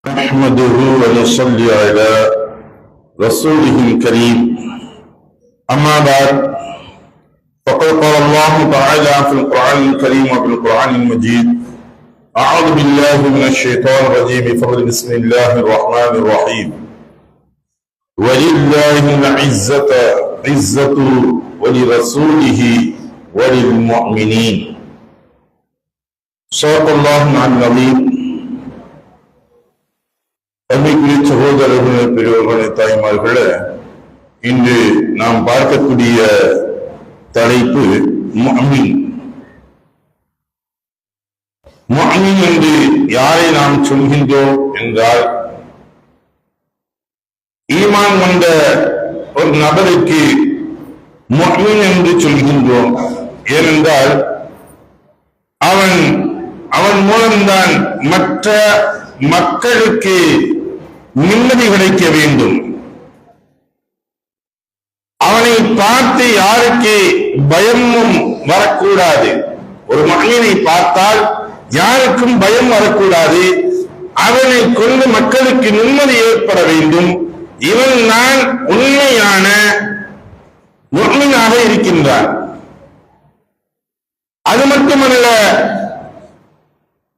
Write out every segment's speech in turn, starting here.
نحمده ونصلي على رسوله الكريم أما بعد فقد قال الله تعالى في القرآن الكريم وفي القرآن المجيد أعوذ بالله من الشيطان الرجيم بسم الله الرحمن الرحيم ولله العزة ولرسوله وللمؤمنين صدق الله العظيم. அன்பிற்குரிய சகோதரர்கள், பெரியவர்களே, தாய்மார்களே, இன்று நாம் பார்க்கக்கூடிய தலைப்பு முஃமின். முஃமின் என்று யாரை நாம் சொல்கின்றோம் என்றால், ஈமான் கொண்ட ஒரு நபருக்கு முஃமின் என்று சொல்கின்றோம். ஏனென்றால் அவன் மூலம்தான் மற்ற மக்களுக்கு நிம்மதி கிடைக்க வேண்டும். அவனை பார்த்து யாருக்கு பயமும் வரக்கூடாது. ஒரு மனிதனை பார்த்தால் யாருக்கும் பயம் வரக்கூடாது. அவனை கொண்டு மக்களுக்கு நிம்மதி ஏற்பட வேண்டும். இவன் நான் உண்மையான முஃமினாக இருக்கின்றான். அது மட்டுமல்ல,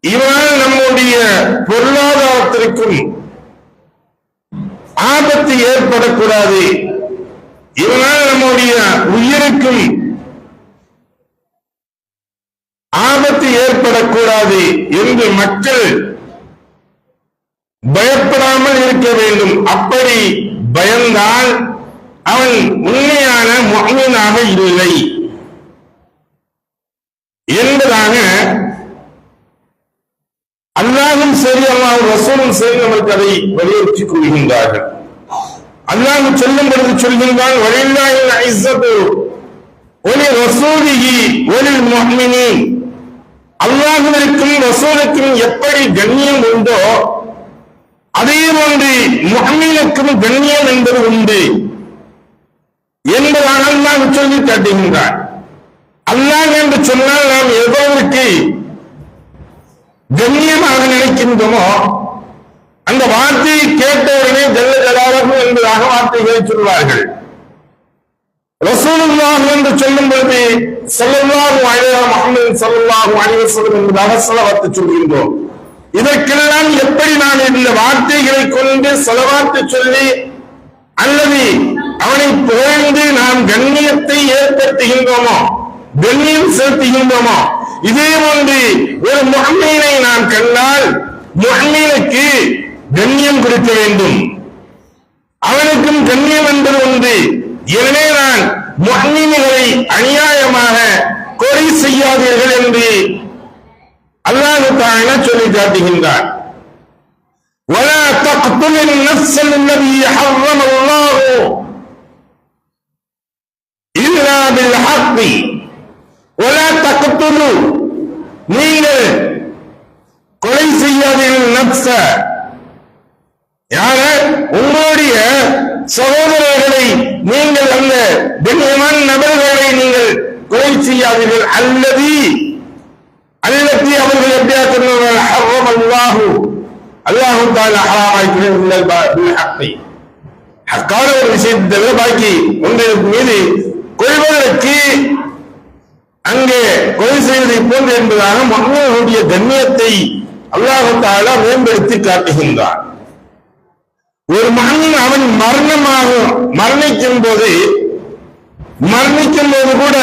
இவனால் நம்முடைய பொருளாதாரத்திற்கும் ஆபத்து ஏற்படக்கூடாது. இவனால் நம்முடைய உயிருக்கும் ஆபத்து ஏற்படக்கூடாது என்று மக்கள் பயப்படாமல் இருக்க வேண்டும். அப்படி பயந்தால் அவன் உண்மையான முஃமினாக இல்லை என்பதாக அல்லாஹும் சரி அல்லாஹ் ரசூலும் சரி நமக்கு அதை வலியுறுத்திக் கொள்கின்றார்கள். அல்லாஹ் சொல்லும் பொழுது சொல்கின்றான், வலில்லாஹில் இஸ்ஸத்து வலிரசூலிஹி வலில்முஃமினீன். அல்லாஹ்விற்கும் ரசூலுக்கும் எப்படி கண்ணியம் உண்டோ அதே போன்று முஃமினுக்கும் கண்ணியம் என்பது உண்டு என்பதாக அல்லாஹ் சொல்லி காட்டுகின்றான். அல்லாஹ் என்று சொன்னால் நாம் எதற்கு கண்ணியமாக நினைக்கின்றோமோ அந்த வார்த்தையை கேட்டவுடனே ஜல்ல ஜலாலுஹு என்பதாக வார்த்தைகளை சொல்வார்கள். ரசூலுல்லாஹ் என்று சொல்லும் பொழுது ஸல்லல்லாஹு அலைஹி முஹம்மது ஸல்லல்லாஹு அலைஹி வஸல்லம் என்பதாக ஸலவாத்து சொல்கின்றோம். இதற்கெல்லாம் எப்படி நாம் இந்த வார்த்தைகளை கொண்டு ஸலவாத்து சொல்லி அல்லது அவனை புகழ்ந்து நாம் கண்ணியத்தை ஏற்படுத்துகின்றோமோ, கண்ணியம் செலுத்துகின்றோமோ, இதே போன்று ஒரு முஃமினை நாம் கண்டால் முஃமினுக்கு கண்ணியம் கொடுக்க வேண்டும். அவனுக்கும் கண்ணியம் என்பது உண்டு. எனவே நான் முஃமின்களை அநியாயமாக கொலை செய்யாதீர்கள் என்று அல்லாஹ் தஆலா சொல்லி காட்டுகின்றான். வலா தக்துலின் நஃப்ஸல் அல்லதி ஹர்ரமல்லாஹு இல்லா பில் ஹக்கி வலா தக்துலு, நீங்கள் கொலை செய்யாதீர்கள் நஃப்ஸ, யார உங்களுடைய சகோதரர்களை நீங்கள் அந்த கண்ணியமான நபர்களை நீங்கள் கொலை செய்யாதீர்கள். அல்லதி அவர்கள் எப்படியா சொன்னார்கள், ஹர்ரமல்லாஹு அல்லாஹ் தஆலா ஹராமாக்கினார் பில் ஹக்கி, ஹக்கான ஒரு விஷயத்தை தவிர பாக்கி உங்களுக்கு மீது கொள்வதற்கு அங்கே கொலை செய்வதை போன்று என்பதாக முஃமினுடைய கண்ணியத்தை அல்லாஹ் தஆலா மேம்படுத்தி காட்டுகின்றான். ஒரு முஃமின் அவன் மரணிக்கும் போது கூட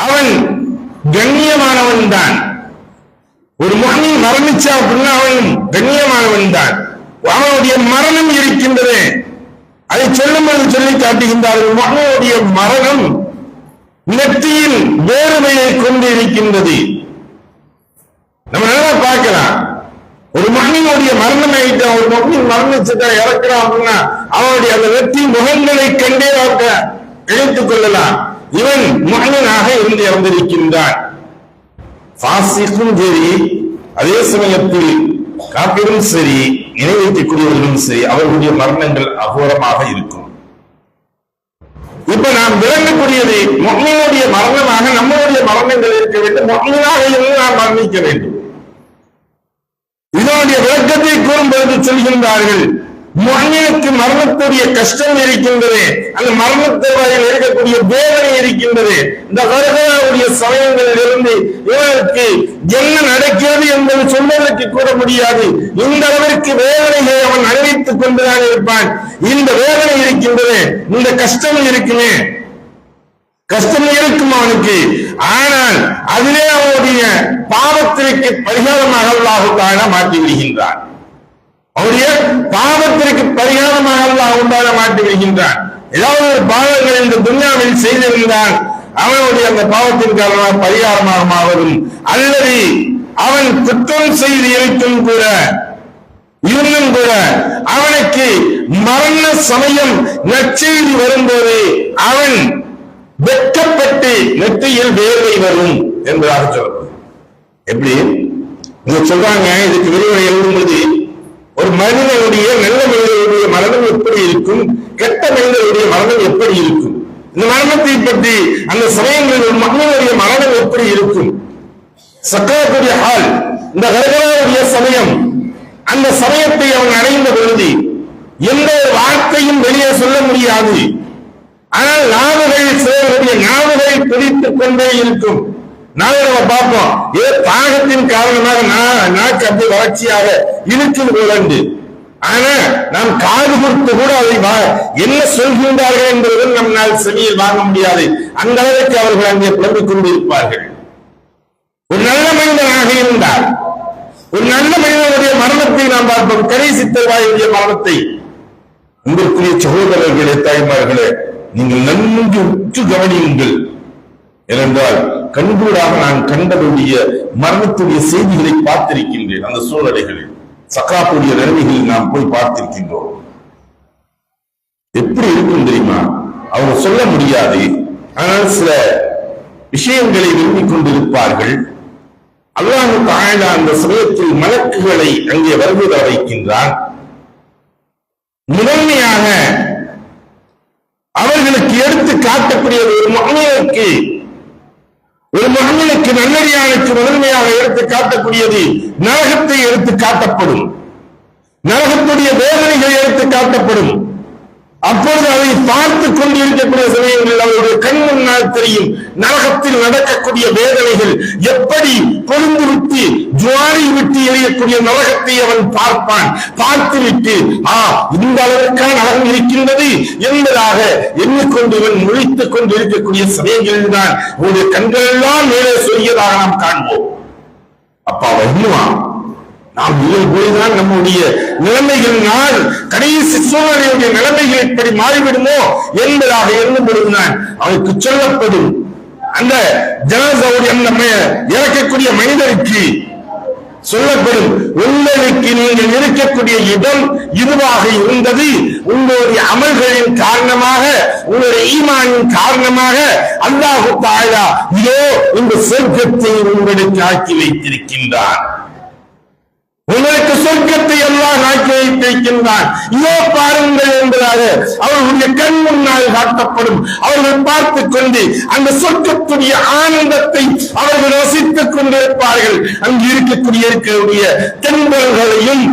அவன் கண்ணியமானவன் தான். ஒரு முஃமின் மரணிச்சா அப்படின்னா அவன் கண்ணியமானவன் தான். அவனுடைய மரணம் இருக்கின்றது, அதை சொல்லும்போது சொல்லி காட்டுகின்றார்கள். முஃமினுடைய மரணம் நெற்றியில் வேறுமையை கொண்டு இருக்கின்றது. நம்ம நல்லா பார்க்கலாம். ஒரு முஃமினுடைய மரணம் ஆயிட்டு, ஒரு முஃமின் மரணிச்சுட்டா இறக்கிறான் அப்படின்னா அவனுடைய அந்த நெற்றி முகங்களை கண்டே அவங்க இணைத்துக் கொள்ளலாம். இவன் முஃமினாக இருந்து இறந்திருக்கின்றான். ஃபாசிக்கும் சரி, அதே சமயத்தில் காபிரும் சரி, நினைவைக்கக்கூடியவர்களும் சரி, அவர்களுடைய மரணங்கள் அகோரமாக இருக்கும். இப்ப நாம் விளங்கக்கூடியது முஃமினுடைய மரணமாக நம்மளுடைய மரணங்கள் இருக்க வேண்டும். முஃமினாக இருந்து நாம் மரணிக்க வேண்டும். இதனுடைய விளக்கத்தை கூறும்போது அவர்கள் சொல்கின்றார்கள், முஃமினுக்கு மரணத்துடைய கஷ்டம் இருக்கின்றது, அந்த மரணத்தருவாயில் இருக்கக்கூடிய வேதனை இருக்கின்றது. இந்த கர்கராவுடைய சமயங்களில் இருந்து இவருக்கு என்ன நடக்கிறது என்பது சொல்வதற்கு கூட முடியாது. இந்த அளவிற்கு வேதனையை அவன் அனுபவித்துக் கொண்டுதான் இருப்பான். இந்த வேதனை இருக்கின்றது, இந்த கஷ்டம் இருக்குமே, கஷ்டம் இருக்கும் அவனுக்கு. ஆனால் அதிலே அவனுடைய பாவத்திற்கு பரிகாரமாக அல்லாஹ் தஆலா மாற்றி விடுகின்றான். அவருடைய பாவத்திற்கு பரிகாரமாக அல்லாஹ் உண்டாக மாற்றி விடுகின்றான். ஏதாவது ஒரு பாவங்கள் இந்த துன்யாவில் செய்திருந்தால் அவனுடைய அந்த பாவத்தின் காரணமாக பரிகாரமாக வரும். அல்லது அவன் குற்றம் செய்து இருக்கும் கூட இன்னும் கூட அவனுக்கு மரண சமயம் நற்செய்தி வரும்போது அவன் வெட்கப்பட்டு நெற்றியில் வேர்வை வரும் என்பதாக சொல்றது. எப்படி சொல்றாங்க, இதுக்கு விரிவுரை எழுதும்போது ஒரு மனிதனுடைய நல்ல மனிதனுடைய மரணம் எப்படி இருக்கும், கெட்ட மனிதனுடைய மரணம் எப்படி இருக்கும், இந்த மரணத்தை பற்றி அந்த சமயங்களில் ஒரு மனிதனுடைய மரணம் எப்படி இருக்கும், சக்கரத்துடைய ஹால், இந்த கர்கராவுடைய சமயம், அந்த சமயத்தை அவன் அடைந்த பொழுது எந்த ஒரு வார்த்தையும் வெளியே சொல்ல முடியாது. ஆனால் நாவுகள் பிடித்துக் கொண்டே இருக்கும். நாங்கள் நம்ம பார்ப்போம், தாகத்தின் காரணமாக நாக்கு அப்படி வறட்சியாக இருக்குது போலண்டு. ஆனா நாம் காது கொடுத்து கூட அதை என்ன சொல்கின்றார்கள் என்பதை நம்மால் செவியில் வாங்க முடியாது. அந்த அளவுக்கு அவர்கள் அங்கே புலம்பிக் கொண்டிருப்பார்கள். ஒரு நல்ல மனிதனாக இருந்தால், ஒரு நல்ல மனிதனுடைய மரணத்தை நாம் பார்ப்போம், கடைசி தருவாயுடைய மரணத்தை. உங்களுக்குரிய சகோதரர்களே, தாய்மார்களே, நீங்கள் நன்கு உற்று கவனியுங்கள். ஏனென்றால் கண்கூடாக நான் கண்டதுடைய மரணத்துடைய செய்திகளை பார்த்திருக்கின்றேன். அந்த சூழ்நிலைகளில் சக்கராத்துடைய நிலைமைகளில் நாம் போய் பார்த்திருக்கின்றோம். எப்படி இருக்கும் தெரியுமா? அவங்க சொல்ல முடியாது. ஆனால் சில விஷயங்களை விரும்பிக் கொண்டிருப்பார்கள். அல்லாஹ் தஆலா அந்த சமயத்தில் மலக்குகளை அங்கே வருவத வைக்கின்றான். முதன்மையாக அவர்களுக்கு எடுத்து காட்டக்கூடிய ஒரு முஃமினுக்கு நல்லடியானுக்கு முதன்மையாக எடுத்து காட்டக்கூடியது நரகத்தை எடுத்து காட்டப்படும், நரகத்துடைய வேதனைகள் எடுத்து காட்டப்படும். அப்பொழுது அதை பார்த்துக் கொண்டிருக்கக்கூடிய சமயங்களில் அவருடைய கண் முன்னால் தெரியும் நரகத்தில் நடக்கக்கூடிய வேதனைகள் எப்படி கொழுந்து விட்டு ஜுவாரி விட்டு எரியக்கூடிய நரகத்தை அவன் பார்ப்பான். பார்த்துவிட்டு இந்த அளவிற்கான நரகம் இருக்கின்றது என்பதாக எண்ணிக்கொண்டு இவன் முழித்துக் கொண்டு இருக்கக்கூடிய சமயங்களில் தான் அவருடைய கண்கள் எல்லாம் மேலே சொல்லியதாக நாம் காண்போம். அப்பா வருவான், நாம் இதில் போய்தான் நம்முடைய நிலைமைகள் நாள் கடைசி சூழ்நிலையுடைய நிலைமைகள் எப்படி மாறிவிடுமோ என்பதாக எண்ணும் பொழுதுதான் அவனுக்கு சொல்லப்படும். அந்த ஜனாசாவுடைய இறக்கக்கூடிய மனிதருக்கு சொல்லப்படும், உங்களுக்கு நீங்கள் இருக்கக்கூடிய இடம் இதுவாக இருந்தது, உங்களுடைய அமல்களின் காரணமாக, உங்களுடைய ஈமானின் காரணமாக அல்லாஹ் தஆலா இதோ இந்த சொர்க்கத்தை உங்களுக்கு ஆக்கி வைத்திருக்கின்றான். உங்களுக்கு சொர்க்கத்தை அல்லாஹ் ஆக்கி வைத்திருக்கின்றான். இதோ பாருங்கள் என்பதாக அவர்களுடைய கண் முன்னால் காட்டப்படும். அவர்கள் பார்த்துக் கொண்டு அந்த சொர்க்கத்துடைய ஆனந்தத்தை அவர்கள் ரசித்துக் கொண்டிருப்பார்கள். அங்கு இருக்கக்கூடிய தென்பல்களையும்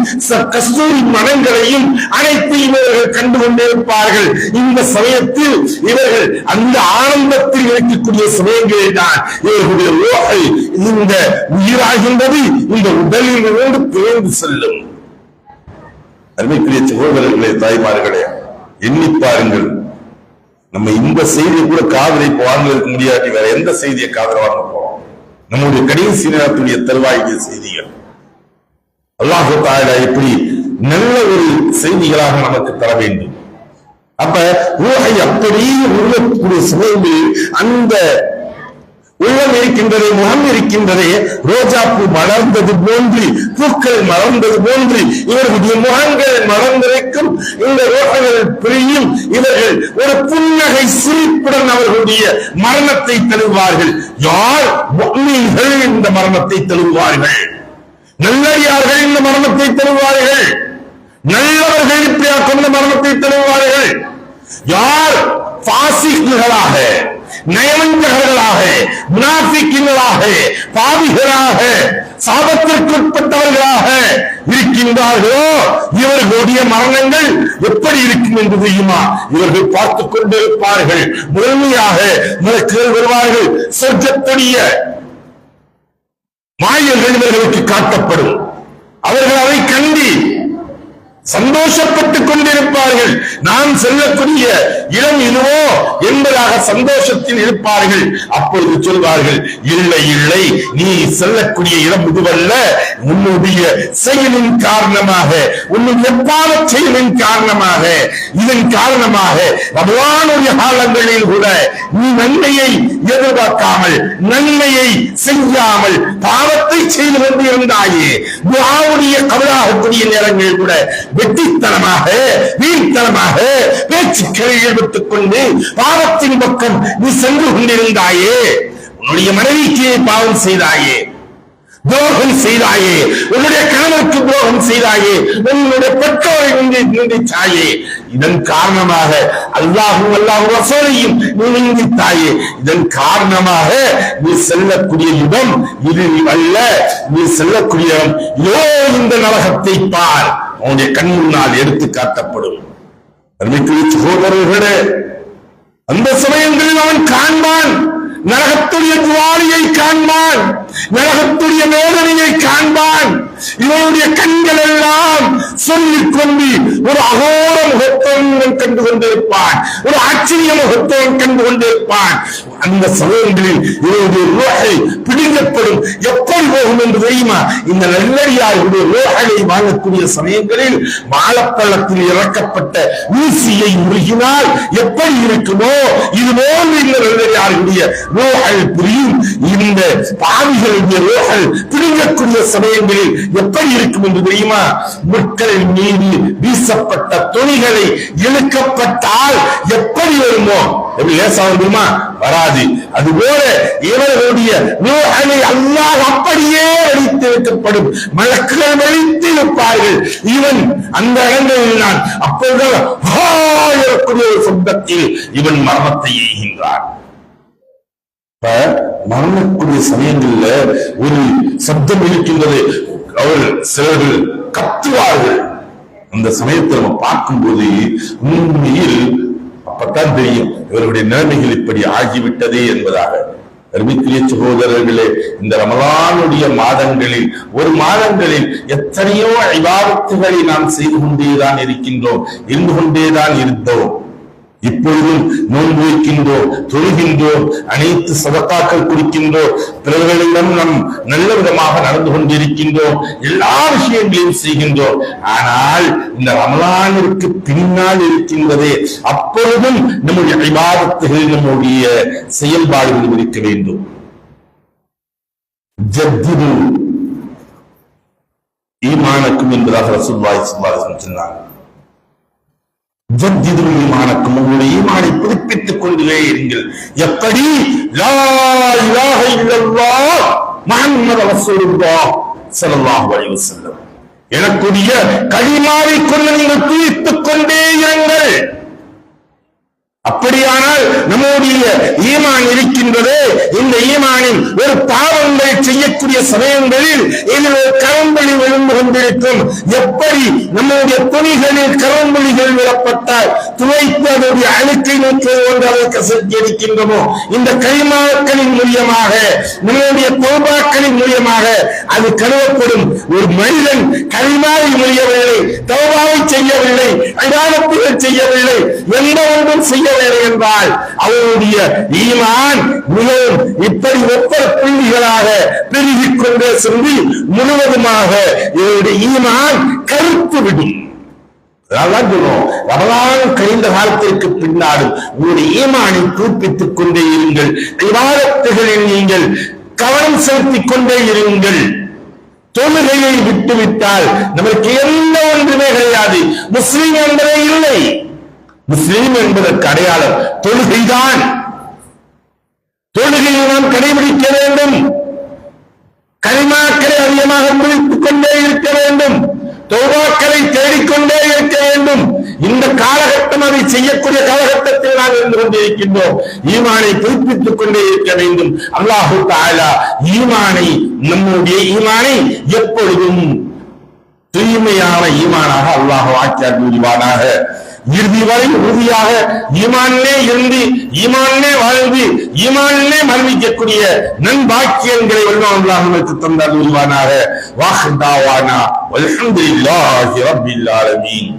கஸ்தூரி மனங்களையும் அனைத்தையும் இவர்கள் கண்டு கொண்டிருப்பார்கள். இந்த சமயத்தில் இவர்கள் அந்த ஆனந்தத்தில் இருக்கக்கூடிய சமயங்களில் தான் இவர்களுடைய ஓகை இந்த உயிராகின்றது இந்த உடலில் இருந்து பிறந்து செல்லும். அருமைக்குரிய சகோதரர்களே, தாய்மார்களே, எண்ணி பாருங்கள். நம்ம இந்த செய்தியை கூட காதலை வாங்க முடியாட்டி வேற எந்த செய்தியை காதல வாங்க போறோம்? நம்முடைய கடைசி நேரத்துடைய தருவாய்க்கு செய்திகள் அல்லாஹ் தஆலா எப்படி நல்ல ஒரு செய்திகளாக நமக்கு தர வேண்டும். அப்ப ரூஹை அப்படியே உருவக்கூடிய சமயங்களில் அந்த உள்ளம் இருக்கின்றதே, முகம் இருக்கின்றதே, ரோஜா பூ மலர்ந்தது போன்று, பூக்கள் மலர்ந்தது போன்று இவர்களுடைய முகங்கள் மலர்ந்திருக்கும். இந்த ரோகங்கள் பிரியும். இவர்கள் ஒரு புன்னகை சிரிப்புடன் அவர்களுடைய மரணத்தை தழுவார்கள். யார்? முஃமின்கள் இந்த மரணத்தை தழுவார்கள். நல்லடியார்கள் இந்த மரணத்தை தழுவார்கள். நல்லவர்கள் இப்படியா கொண்ட மரணத்தை தழுவார்கள். யார்? பாசிக்குகளாக, நயவஞ்சகர்களாக, முனாஃபிக்குகளாக, பாவிகளாக சாபத்திற்கு உட்பட்டவர்களாக இருக்கின்றார்களோ இவர்களுடைய மரணங்கள் எப்படி இருக்கும் என்று தெரியுமா? இவர்கள் பார்த்துக் கொண்டிருப்பார்கள். முழுமையாக மலக்குகள் வருவார்கள். சொர்க்கத்துடைய மாயங்கள் இவர்களுக்கு காட்டப்படும். அவர்கள் அதை கண்டு சந்தோஷப்பட்டுக் கொண்டிருப்பார்கள். நாம் செல்லக்கூடிய இடம் இதுவோ என்பதாக சந்தோஷத்தில் இருப்பார்கள். அப்பொழுது சொல்வார்கள், இல்லை இல்லை, நீ செல்லக்கூடிய இடம் இதுவல்ல. உன்னுடைய செயலின் காரணமாக, உன்னுடைய பாவ செயலின் காரணமாக, இதன் காரணமாக ரமலானுடைய காலங்களில் கூட நீ நன்மையை எதிர்பார்க்காமல், நன்மையை செய்யாமல் பாவத்தை செய்து கொண்டு இருந்தாயே. துஆவுடைய கபராகக்கூடிய நேரங்களில் கூட வெட்டித்தனமாக, வீண்தனமாக பேச்சுக்களை ஈடுபட்டுக் கொண்டு பாவத்தின் பக்கம் நீ சென்று கொண்டிருந்தாயே. உன்னுடைய மனைவிக்கு பாவம் செய்தாயே, துரோகம் செய்தாயே, உன்னுடைய கணவனுக்கு துரோகம் செய்தாயே, உன்னுடைய பெற்றோரை நிந்திச்சாயே. இதன் காரணமாக அல்லாஹும் அல்லாஹ் ரசூலையும் நீ நிந்தித்தாயே. இதன் காரணமாக நீ செல்லக்கூடிய இடம் இது அல்ல. நீ செல்லக்கூடிய இந்த நரகத்தை பார், உன்னுடைய கண் முன்னால் எடுத்து காட்டப்படும். சகோதரர்களே, அந்த சமயங்களில் அவன் காண்பான், நரகத்துடைய ஜுவாலியை காண்பான், நரகத்துடைய வேதனையை காண்பான். இவனுடைய கண்கள் எல்லாம் சொல்லிக் கொண்டு ஒரு அகோர முகத்துவம் கண்டு கொண்டிருப்பான், ஒரு ஆச்சரிய முகத்துவம் கண்டு கொண்டிருப்பான். அந்த சமயங்களில் இவருடைய ரோஹை பிடிக்கப்படும். எப்படி போகும் என்று தெரியுமா? இந்த நல்லடியாருடைய ரோஹை வாங்கக்கூடிய சமயங்களில் வாழைப்பழத்தில் இறக்கப்பட்ட ஊசியை முருகினால் எப்படி இருக்குமோ இதுபோன்று இந்த நல்லடியாருடைய ரோஹல் பிரியும். இந்த பாவிகளுடைய ரோஹல் பிடிக்கக்கூடிய சமயங்களில் எப்படி இருக்கும் என்று தெரியுமா? முட்களின் மீது வீசப்பட்ட துணிகளை இழுக்கப்பட்டால் எப்படி வருமோ, எப்படி லேசா வருமா? வராது. அதுபோல இவர்களுடைய ரோஹலை அல்லாஹ் அப்படியே அடித்து வைக்கப்படும். மலக்குகள் வலித்து இருப்பார்கள். இவன் அந்த இடங்களில் நான் அப்பொழுது ஒரு சொந்தத்தில் இவன் மரணத்தை எய்கின்றான். மரணக்கூடிய சமயங்களில் ஒரு சப்தம் இருக்கின்றது. அவர்கள் சிலர்கள் கத்துவார்கள். அந்த சமயத்தை நம்ம பார்க்கும்போது உண்மையில் அப்பத்தான் தெரியும் இவருடைய நிலைமைகள் இப்படி ஆகிவிட்டதே என்பதாக. அருமைக்குரிய சகோதரர்களே, இந்த ரமலானுடைய மாதங்களில் ஒரு மாதங்களில் எத்தனையோ இபாதத்துகளை நாம் செய்து கொண்டேதான் இருக்கின்றோம், இருந்து கொண்டேதான் இருந்தோம். இப்பொழுதும் நோன்பு வைக்கின்றோம், தொழுகின்றோம், அனைத்து சதக்காக்கள் கொடுக்கின்றோம், பிறர்களிடம் நாம் நல்ல விதமாக நடந்து கொண்டிருக்கின்றோம், எல்லா விஷயங்களையும் செய்கின்றோம். ஆனால் இந்த ரமலானிற்கு பின்னால் இருக்கின்றதே, அப்பொழுதும் நம்முடைய இபாதத்துகள், நம்முடைய செயல்பாடுகள் இருக்க வேண்டும். ஜத்திது ஈமானக்கும் என்பதாக ரசூலுல்லாஹி ஸல்லல்லாஹு அலைஹி வஸல்லம் சொன்னார். ஜத்திதுல் ஈமானக்கும், உங்களுடைய ஈமானை புதுப்பித்துக் கொண்டே இருங்கள். எப்படி? லா இலாஹ இல்லல்லாஹ் முஹம்மது ரசூலுல்லாஹ் ஸல்லல்லாஹு அலைஹி வஸல்லம், எனக்குரிய கலிமாவை கொண்டு நீங்கள் புதுப்பித்துக் கொண்டே இருங்கள். அப்படியானால் நம்முடைய ஈமான் இருக்கின்றது. இந்த ஈமானின் ஒரு பாவங்கள் செய்யக்கூடிய சமயங்களில் இதில் ஒரு கரம்பொழி விழுந்து கொண்டிருக்கும். எப்படி நம்முடைய துணிகளில் கரம்பொழிகள் விடப்பட்டால் துவைத்து அதனுடைய அழுக்கை நோக்கி ஒன்றாக கசக்கி இருக்கின்றனோ, இந்த கைமாக்களின் மூலியமாக, நம்முடைய தௌபாக்களின் மூலியமாக அது கழுவப்படும். ஒரு மனிதன் கைமாவை முடியவில்லை, தௌபாவை செய்யவில்லை, இபாதத்துகள் செய்யவில்லை, எந்த ஒன்றும் செய்ய என்றால் அவருடைய ஈமான் மிகவும் இப்படி ஒவ்வொரு புள்ளிகளாக பெருகிக் கொண்டே சென்று முழுவதுமாக இவருடைய ஈமான் கருத்து விடும். ரமலான் கழிந்த காலத்திற்கு பின்னாலும் உங்களுடைய ஈமானை புதுப்பித்துக் கொண்டே இருங்கள். இபாதத்துகளில் நீங்கள் கவனம் செலுத்திக் கொண்டே இருங்கள். தொழுகையை விட்டுவிட்டால் நமக்கு எந்த ஒன்றுமே கிடையாது. முஸ்லிம் என்பதே இல்லை. முஸ்லிம் என்பதற்கு அடையாளம் தொழுகைதான். தொழுகையை நாம் கடைபிடிக்க வேண்டும். கலிமாக்களை அதிகமாக முடித்துக் கொண்டே இருக்க வேண்டும். தௌபாக்களை தேடிக்கொண்டே இருக்க வேண்டும். இந்த காலகட்டம் அது ஈமானை செய்யக்கூடிய காலகட்டத்தில் நாம் இருந்து கொண்டிருக்கின்றோம். ஈமானை புதுப்பித்துக் கொண்டே இருக்க வேண்டும். அல்லாஹு தஆலா நம்முடைய ஈமானை எப்பொழுதும் தூய்மையான ஈமானாக அல்லாஹ் ஆக்கியார் புரிவானாக. இறுதி வரை உறுதியாக ஈமானிலே இருந்து ஈமானிலே வாழ்ந்து ஈமானிலே மரணிக்கக்கூடிய நன்பாக்கியங்களை அல்லாஹ் நமக்கு தந்தார் புரிவானாக. வாஹ் தாவானா வல்ஹம்துலில்லாஹி ரப்பில் ஆலமீன்.